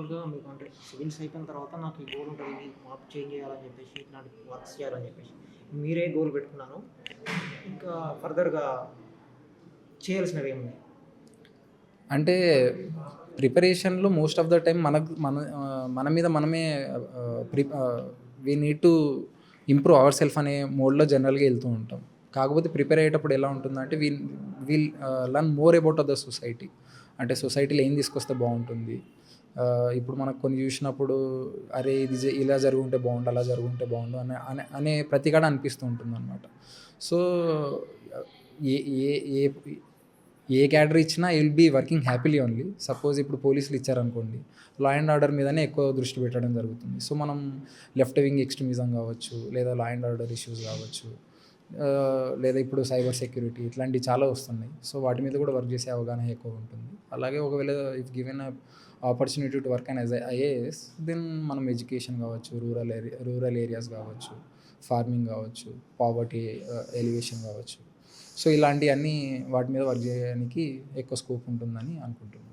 మామూలుగా మీకు అంటే సివిల్స్ అయిపోయిన తర్వాత నాకు ఈ గోల్ ఉంటుంది, ఈ మాప్ చేంజ్ చేయాలని చెప్పేసి, ఇట్లాంటి వర్క్స్ చేయాలని చెప్పేసి మీరే గోల్ పెట్టుకున్నాను. ఇంకా ఫర్దర్‌గా చేయాల్సినవి ఏమున్నాయి? అంటే ప్రిపరేషన్‌లో మోస్ట్ ఆఫ్ ద టైమ్ మన మీద మనమే we need to improve our self అనే మోడ్‌లో జనరల్‌గా వెళ్తూ ఉంటాం. కాకపోతే ప్రిపేర్ అయ్యేటప్పుడు ఎలా ఉంటుందంటే will learn more about the society. అంటే సొసైటీలో ఏం తీసుకొస్తే బాగుంటుంది. ఇప్పుడు మనకు కొన్ని చూసినప్పుడు అరే ఇది ఇలా జరుగుంటే బాగుండు, అలా జరుగుంటే బాగుండు అనే అనే అనే ప్రతిగాడ అనిపిస్తూ ఉంటుందన్నమాట. సో ఏ ఏ ఏ ఏ క్యాడర్ ఇచ్చినా I will be working happily only. Suppose ఇప్పుడు పోలీసులు ఇచ్చారనుకోండి, లా అండ్ ఆర్డర్ మీదనే ఎక్కువ దృష్టి పెట్టడం జరుగుతుంది. సో మనం లెఫ్ట్ వింగ్ ఎక్స్ట్రీమిజం కావచ్చు, లేదా లా అండ్ ఆర్డర్ ఇష్యూస్ కావచ్చు, లేదా ఇప్పుడు సైబర్ సెక్యూరిటీ ఇట్లాంటివి చాలా వస్తున్నాయి. సో వాటి మీద కూడా వర్క్ చేసే అవగాహన ఎక్కువ ఉంటుంది. అలాగే ఒకవేళ if given opportunity to work and as IAS, then మనం ఎడ్యుకేషన్ కావచ్చు, రూరల్ ఏరియాస్ కావచ్చు, ఫార్మింగ్ కావచ్చు, పావర్టీ ఎలివేషన్ కావచ్చు. సో ఇలాంటివన్నీ వాటి మీద వర్క్ చేయడానికి ఎక్కువ స్కోప్ ఉంటుందని అనుకుంటున్నాను.